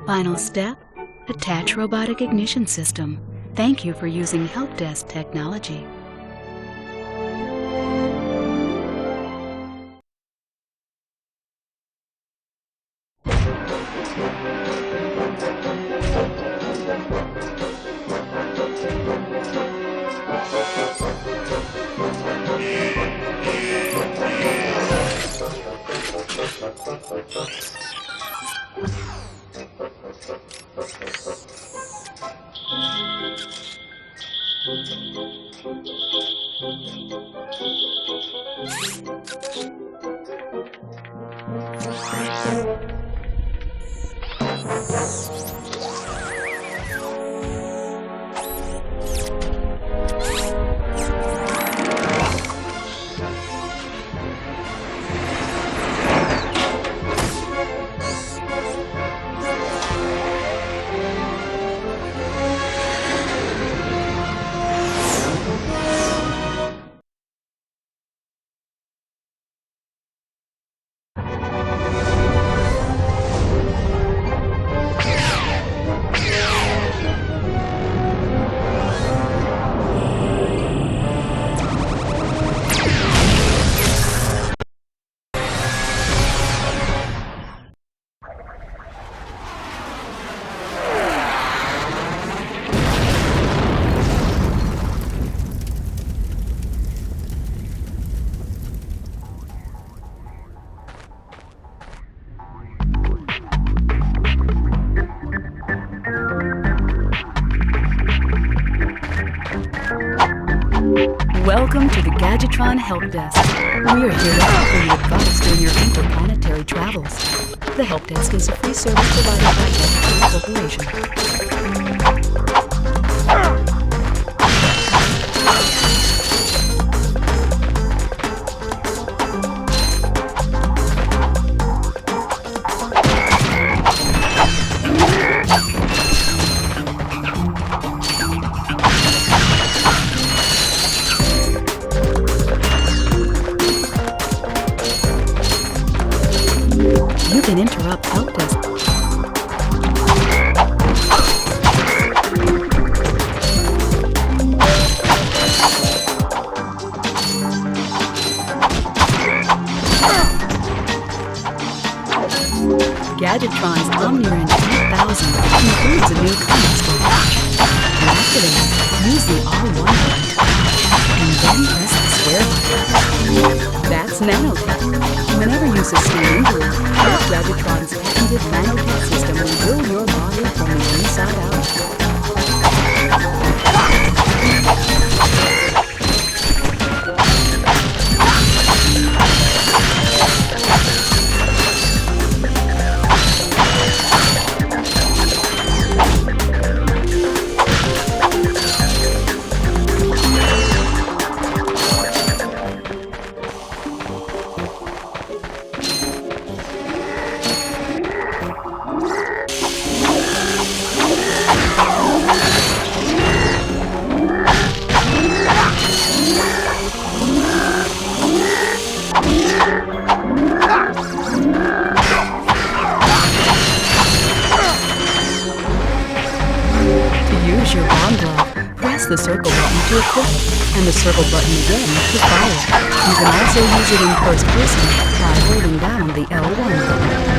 Final step, attach robotic ignition system. Thank you for using help desk technology. Welcome to the Gadgetron Help Desk. We are here to offer you advice during your interplanetary travels. The Help Desk is a free service provided by Gadgetron Corporation. You can interrupt Help Desk. Gadgetron's OmniWrench 8000 includes a new comic scroll. To activate it, use the R1 button, and then press the square button. That's nanotech. Whenever you sustain injury, let Ratchetron's patented nanotech system rebuild your body from the inside out. The circle button to equip, and the circle button again to fire. You can also use it in first person by holding down the L1 button.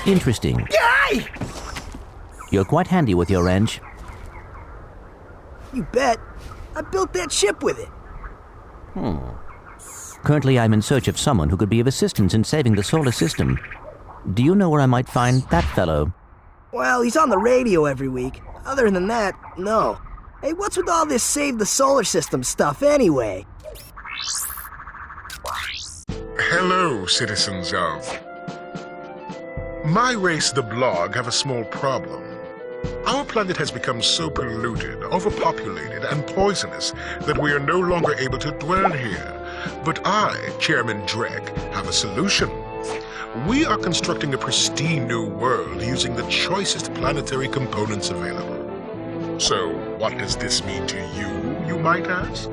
Interesting. Yay! You're quite handy with your wrench. You bet. I built that ship with it. Currently, I'm in search of someone who could be of assistance in saving the solar system. Do you know where I might find that fellow? Well, he's on the radio every week. Other than that, no. Hey, what's with all this save the solar system stuff anyway? Hello, citizens of... My race, the Blog, have a small problem. Our planet has become so polluted, overpopulated, and poisonous that we are no longer able to dwell here. But I, Chairman Drek, have a solution. We are constructing a pristine new world using the choicest planetary components available. So, what does this mean to you might ask?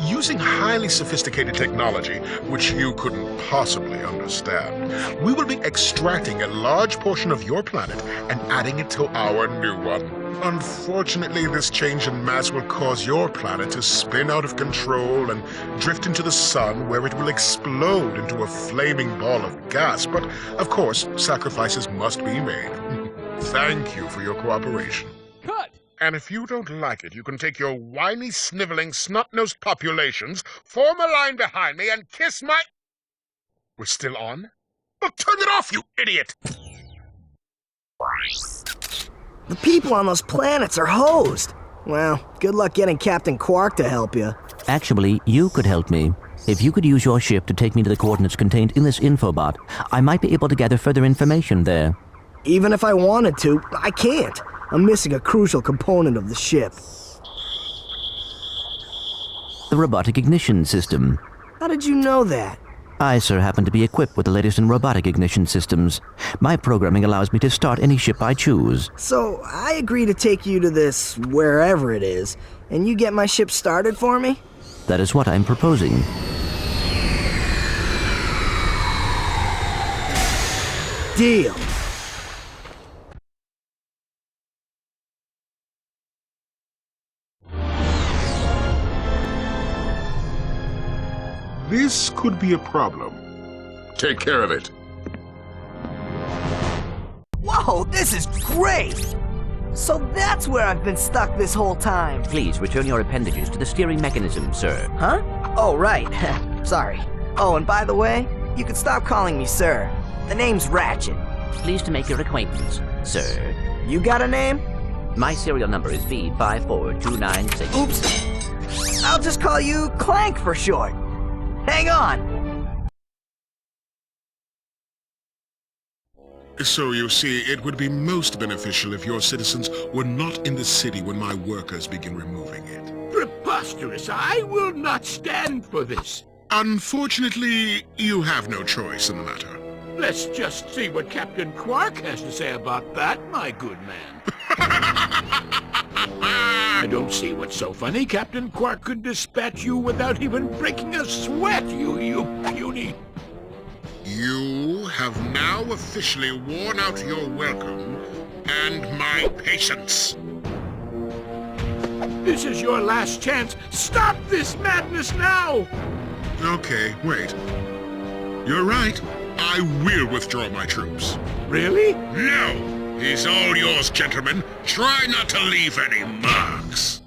Using highly sophisticated technology, which you couldn't possibly understand, we will be extracting a large portion of your planet and adding it to our new one. Unfortunately, this change in mass will cause your planet to spin out of control and drift into the sun, where it will explode into a flaming ball of gas. But, of course, sacrifices must be made. Thank you for your cooperation. Cut! And if you don't like it, you can take your whiny, sniveling, snot-nosed populations, form a line behind me, and kiss my... We're still on? Well, turn it off, you idiot! The people on those planets are hosed. Well, good luck getting Captain Quark to help you. Actually, you could help me. If you could use your ship to take me to the coordinates contained in this infobot, I might be able to gather further information there. Even if I wanted to, I can't. I'm missing a crucial component of the ship. The robotic ignition system. How did you know that? I, sir, happen to be equipped with the latest in robotic ignition systems. My programming allows me to start any ship I choose. So, I agree to take you to this wherever it is, and you get my ship started for me? That is what I'm proposing. Deal. This could be a problem. Take care of it. Whoa, this is great! So that's where I've been stuck this whole time. Please return your appendages to the steering mechanism, sir. Huh? Oh, right. Sorry. Oh, and by the way, you can stop calling me sir. The name's Ratchet. Pleased to make your acquaintance, sir. You got a name? My serial number is V54296. Oops. I'll just call you Clank for short. Hang on! So you see, it would be most beneficial if your citizens were not in the city when my workers begin removing it. Preposterous! I will not stand for this. Unfortunately, you have no choice in the matter. Let's just see what Captain Quark has to say about that, my good man. I don't see what's so funny. Captain Quark could dispatch you without even breaking a sweat, you puny... You have now officially worn out your welcome and my patience. This is your last chance. Stop this madness now! Okay, wait. You're right. I will withdraw my troops. Really? No! He's all yours, gentlemen. Try not to leave any marks.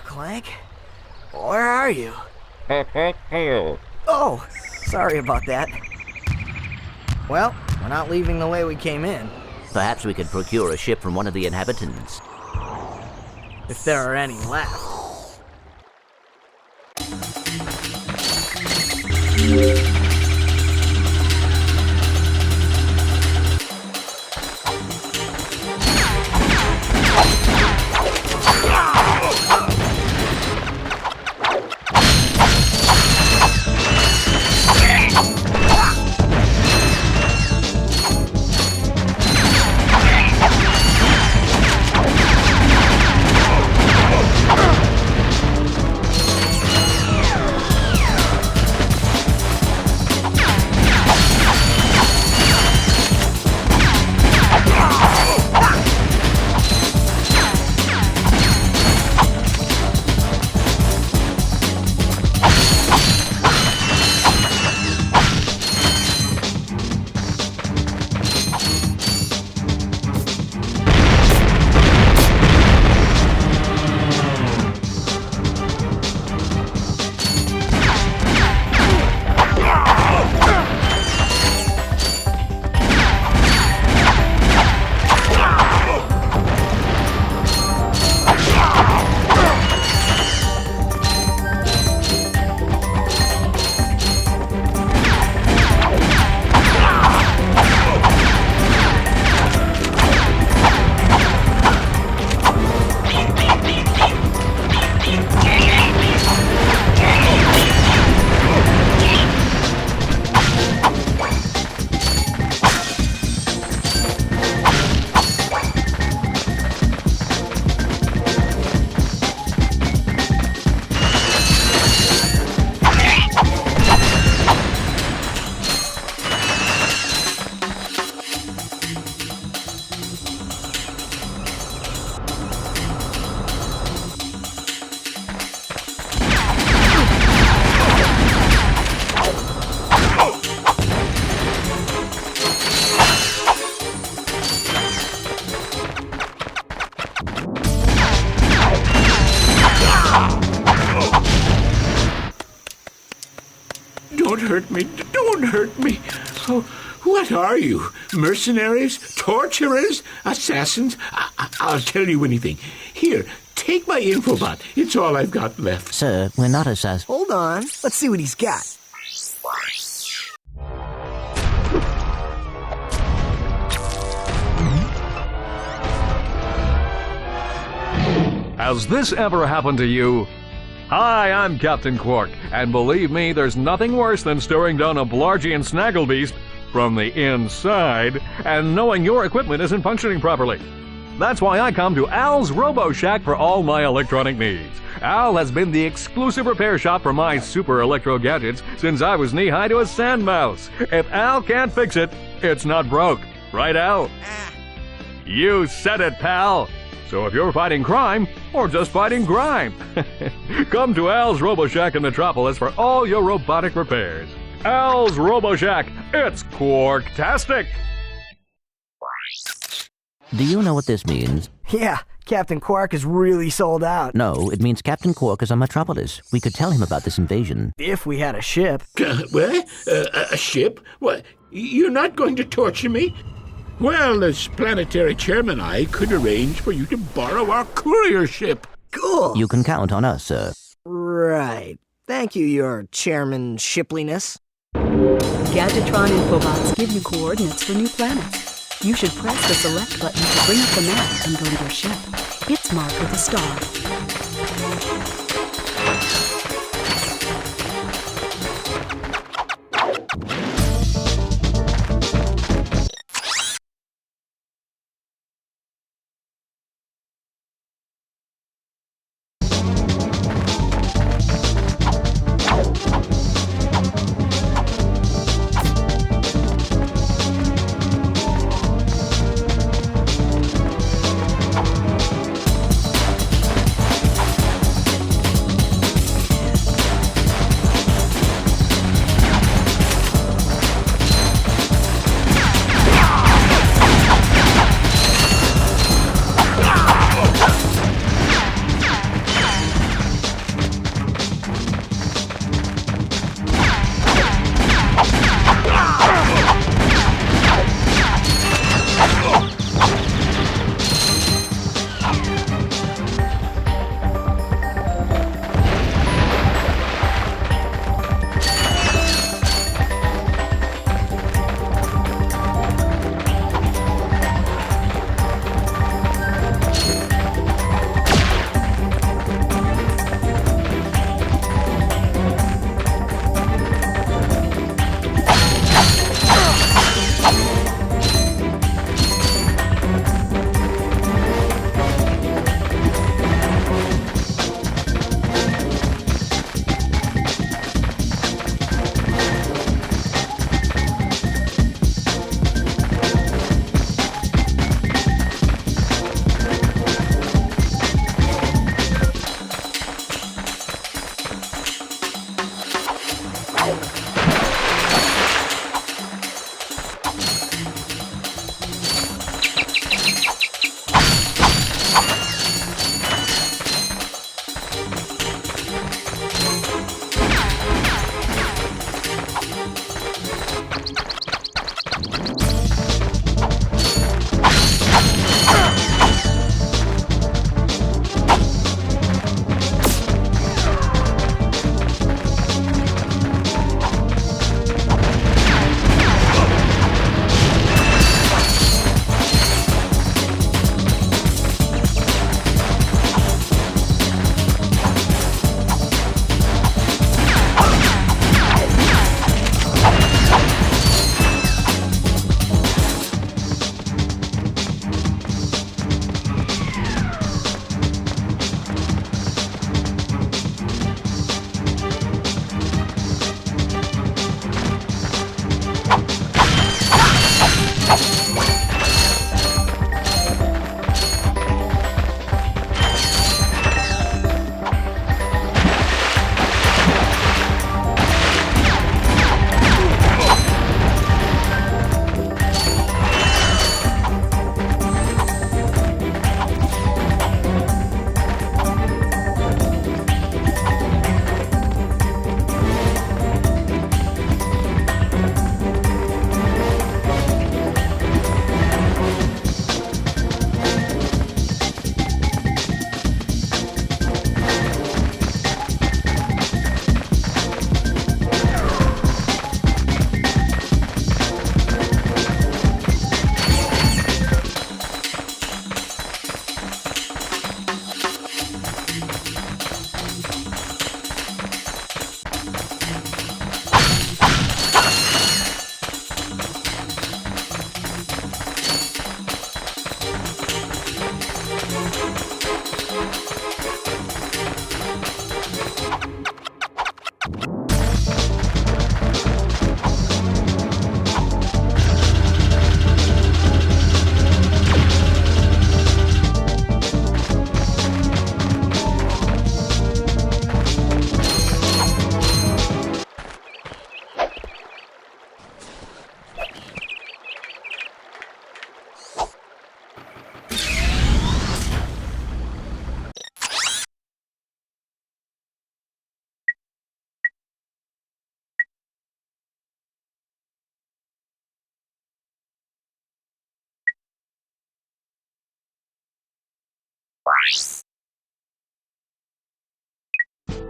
Clank? Where are you? Oh, sorry about that. Well, we're not leaving the way we came in. Perhaps we could procure a ship from one of the inhabitants. If there are any left. hurt me. Don't hurt me. Oh, what are you? Mercenaries? Torturers? Assassins? I'll tell you anything. Here, take my infobot. It's all I've got left. Sir, we're not assassins. Hold on. Let's see what he's got. Has this ever happened to you? Hi, I'm Captain Quark, and believe me, there's nothing worse than staring down a Blargian snagglebeast from the inside and knowing your equipment isn't functioning properly. That's why I come to Al's Robo Shack for all my electronic needs. Al has been the exclusive repair shop for my super electro gadgets since I was knee-high to a sand mouse. If Al can't fix it, it's not broke. Right, Al? You said it, pal! So if you're fighting crime, or just fighting grime, come to Al's Robo Shack in Metropolis for all your robotic repairs. Al's Robo Shack, it's Quarktastic! Do you know what this means? Yeah, Captain Quark is really sold out. No, it means Captain Quark is on Metropolis. We could tell him about this invasion. If we had a ship. What? A ship? What? You're not going to torture me? Well, as planetary chairman, I could arrange for you to borrow our courier ship. Cool. You can count on us, sir. Right. Thank you, your chairman shipliness. Gadgetron infobots give you coordinates for new planets. You should press the select button to bring up the map and go to your ship. It's marked with a star.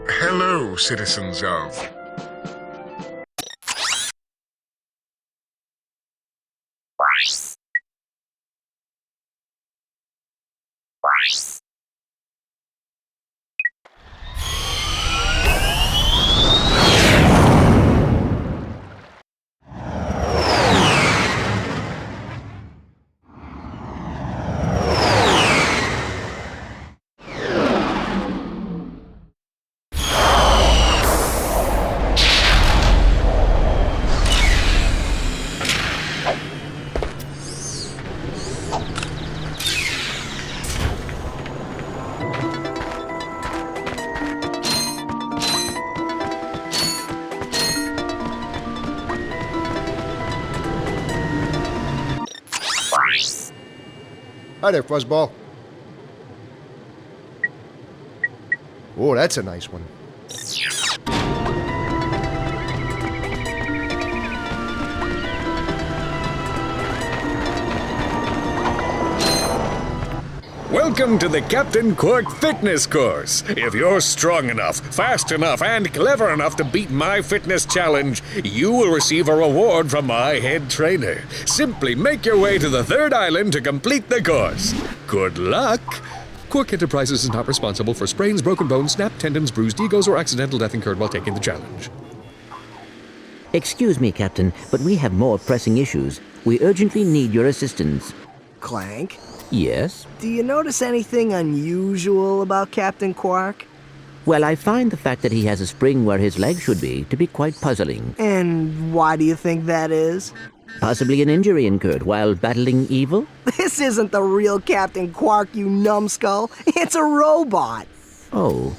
Hello, citizens of... Hi there, Fuzzball. Oh, that's a nice one. Welcome to the Captain Quark Fitness Course. If you're strong enough, fast enough, and clever enough to beat my fitness challenge, you will receive a reward from my head trainer. Simply make your way to the third island to complete the course. Good luck! Quark Enterprises is not responsible for sprains, broken bones, snapped tendons, bruised egos, or accidental death incurred while taking the challenge. Excuse me, Captain, but we have more pressing issues. We urgently need your assistance. Clank, Yes? do you notice anything unusual about Captain Quark? Well, I find the fact that he has a spring where his leg should be to be quite puzzling. And why do you think that is? Possibly an injury incurred while battling evil? This isn't the real Captain Quark, you numbskull. It's a robot. Oh.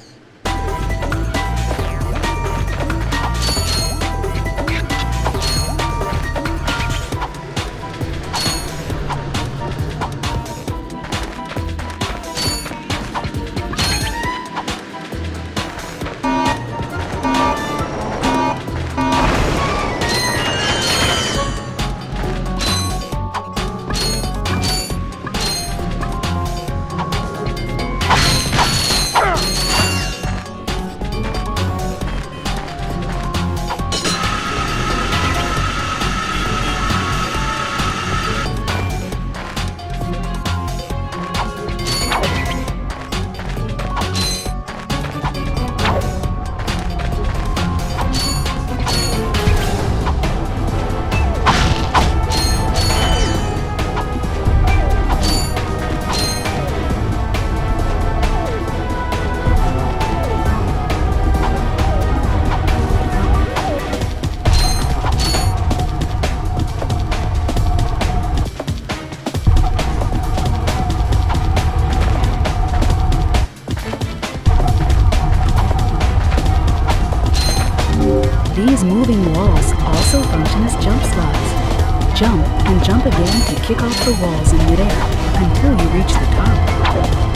These moving walls also function as jump slots. Jump and jump again to kick off the walls in midair until you reach the top.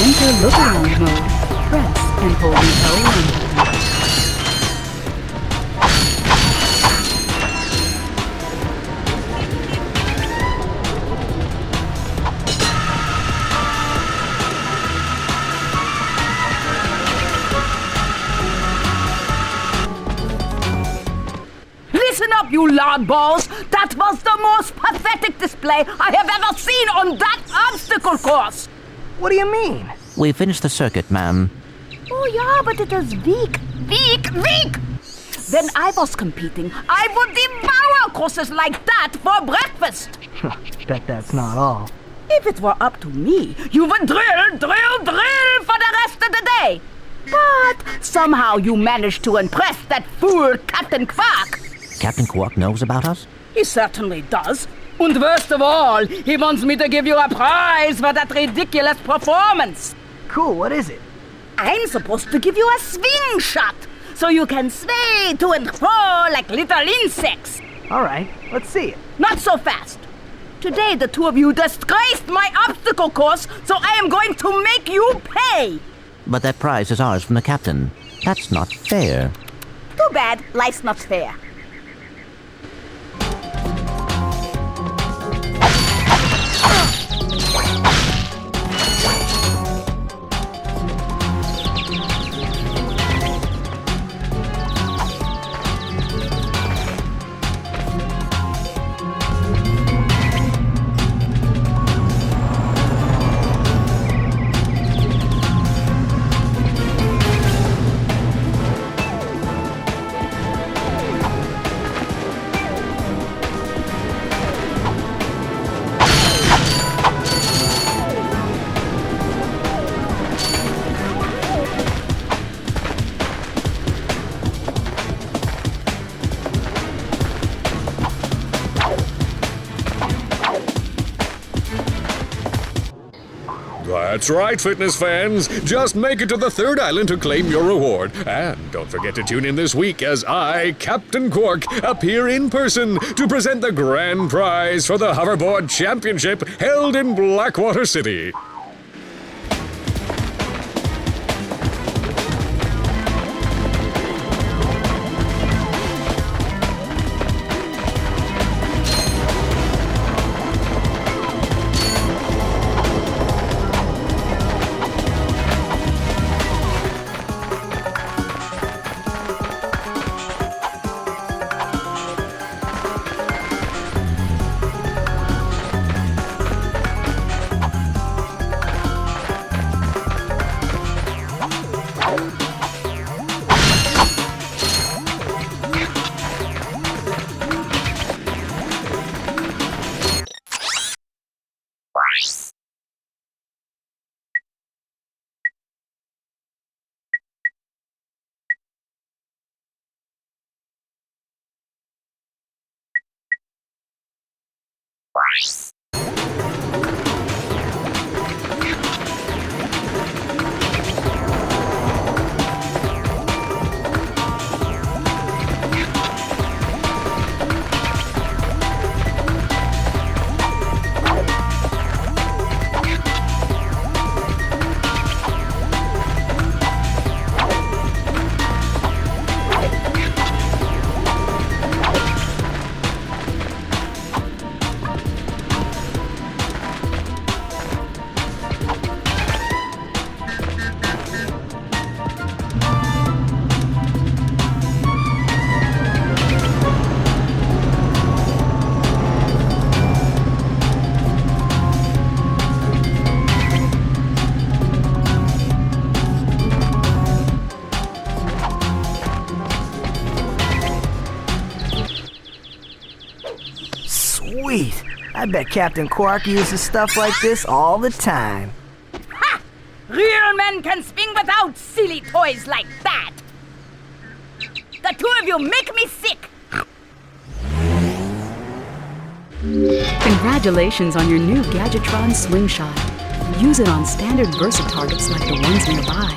Enter look-around mode. Press and hold the L1 button. Listen up, you loudballs! That was the most pathetic display I have ever seen on that obstacle course! What do you mean? We finished the circuit, ma'am. Oh yeah, but it was weak. Weak! Weak! When I was competing, I would devour courses like that for breakfast. Bet that's not all. If it were up to me, you would drill for the rest of the day. But somehow you managed to impress that fool Captain Quark. Captain Quark knows about us? He certainly does. And worst of all, he wants me to give you a prize for that ridiculous performance. Cool, what is it? I'm supposed to give you a swing shot, so you can sway to and fro like little insects. All right, let's see it. Not so fast. Today the two of you disgraced my obstacle course, so I am going to make you pay. But that prize is ours from the captain. That's not fair. Too bad life's not fair. That's right, fitness fans. Just make it to the third island to claim your reward. And don't forget to tune in this week as I, Captain Quark, appear in person to present the grand prize for the Hoverboard Championship held in Blackwater City. Sweet. I bet Captain Quark uses stuff like this all the time. Ha! Real men can swing without silly toys like that. The two of you make me sick. Congratulations on your new Gadgetron Slingshot. Use it on standard Versa targets like the ones nearby.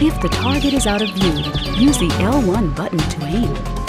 If the target is out of view, use the L1 button to aim.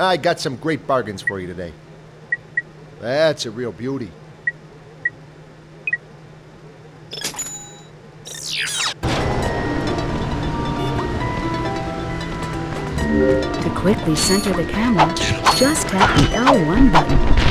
I got some great bargains for you today. That's a real beauty. To quickly center the camera, just tap the L1 button.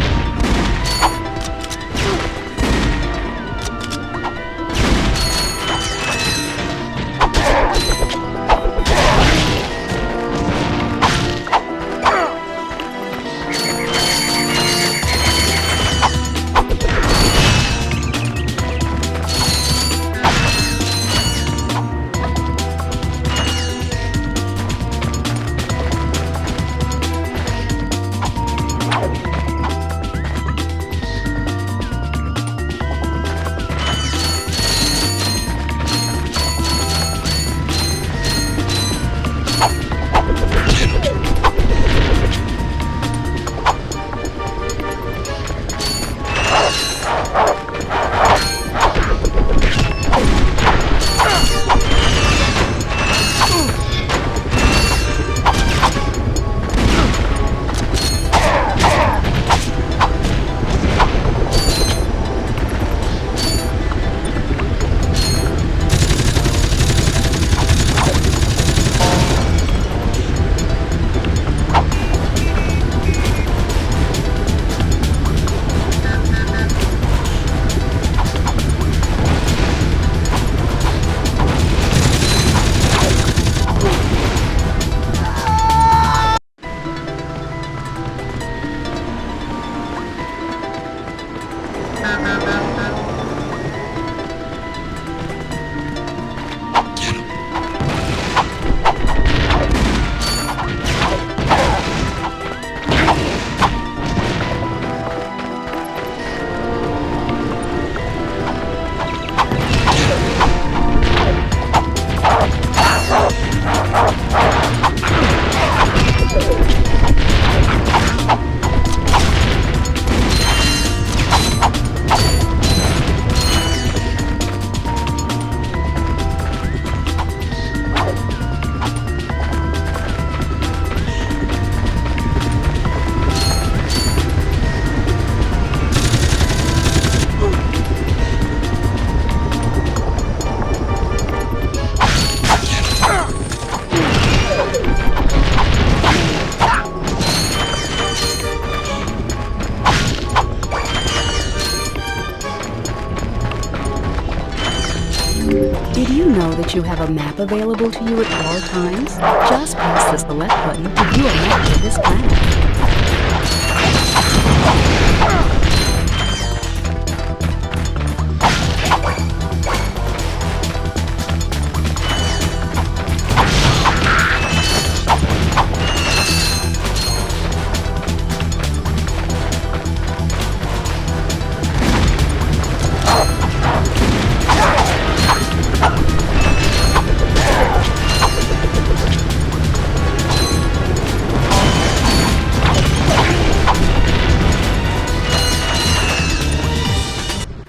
Did you know that you have a map available to you at all times? Just press the select button to view a map of this planet.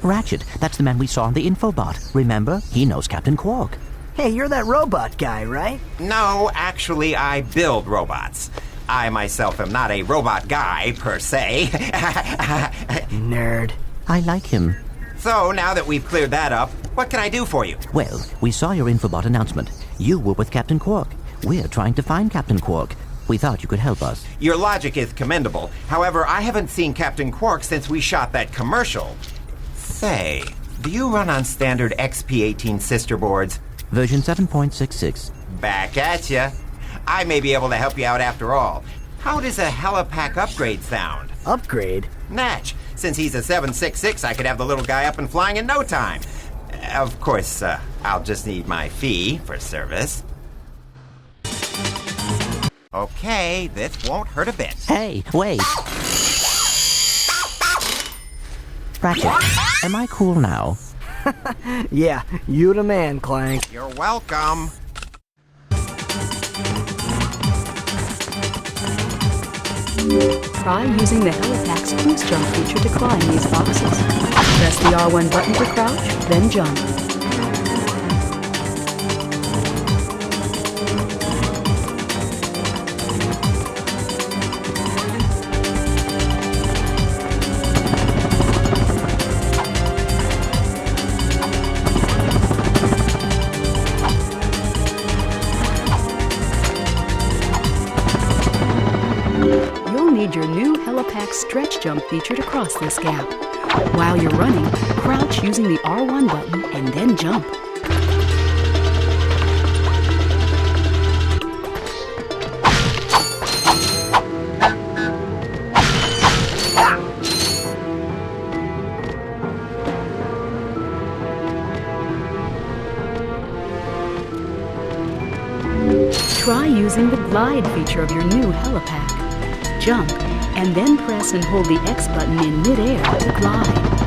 Ratchet, that's the man we saw on the infobot. Remember? He knows Captain Quark. Hey, you're that robot guy, right? No, actually, I build robots. I myself am not a robot guy, per se. Nerd. I like him. So, now that we've cleared that up, what can I do for you? Well, we saw your infobot announcement. You were with Captain Quark. We're trying to find Captain Quark. We thought you could help us. Your logic is commendable. However, I haven't seen Captain Quark since we shot that commercial. Say, do you run on standard XP18 sister boards? Version 7.66. Back at ya. I may be able to help you out after all. How does a helipack upgrade sound? Upgrade? Natch. Since he's a 766, I could have the little guy up and flying in no time. Of course, I'll just need my fee for service. Okay, this won't hurt a bit. Hey, wait! Ratchet, am I cool now? Yeah, you the man, Clank. You're welcome. Try using the helipack's cruise jump feature to climb these boxes. Press the R1 button to crouch, then jump. stretch jump feature to cross this gap. While you're running, crouch using the R1 button and then jump. Try using the glide feature of your new helipack. Jump, and then press and hold the X button in midair to glide.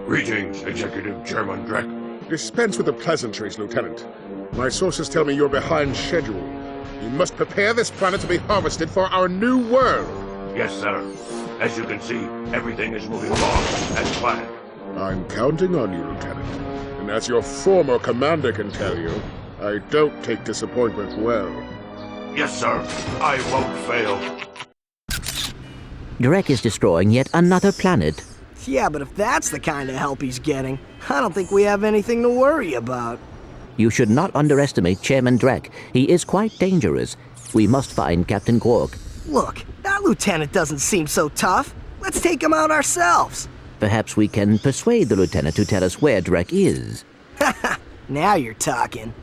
Greetings, Executive Chairman Drek. Dispense with the pleasantries, Lieutenant. My sources tell me you're behind schedule. You must prepare this planet to be harvested for our new world. Yes, sir. As you can see, everything is moving along as planned. I'm counting on you, Lieutenant. And as your former commander can tell you, I don't take disappointment well. Yes, sir. I won't fail. Drek is destroying yet another planet. Yeah, but if that's the kind of help he's getting, I don't think we have anything to worry about. You should not underestimate Chairman Drek. He is quite dangerous. We must find Captain Quark. Look, that lieutenant doesn't seem so tough. Let's take him out ourselves. Perhaps we can persuade the lieutenant to tell us where Drek is. Now you're talking.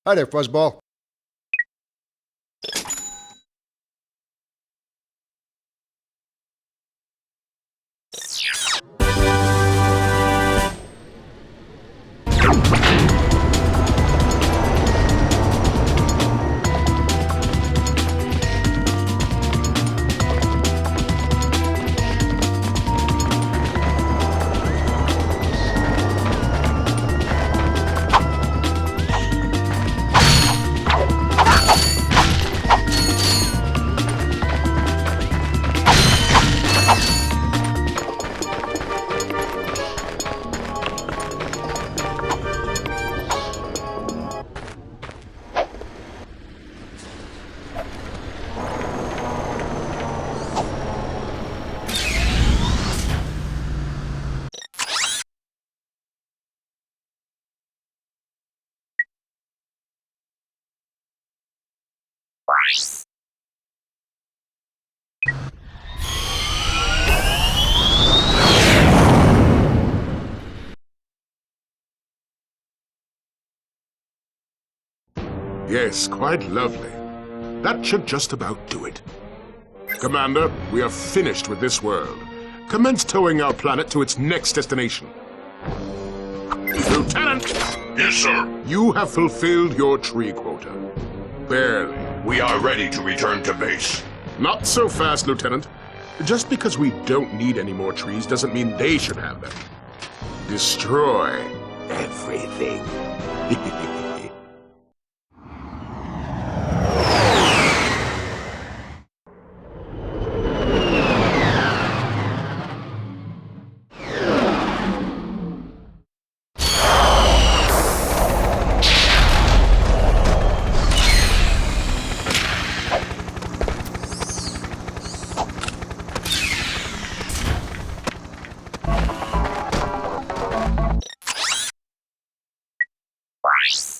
Hi there, Fuzzball. Yes, quite lovely. That should just about do it. Commander, we are finished with this world. Commence towing our planet to its next destination. Lieutenant! Yes, sir. You have fulfilled your tree quota. Barely. We are ready to return to base. Not so fast, Lieutenant. Just because we don't need any more trees doesn't mean they should have them. Destroy everything. Bye.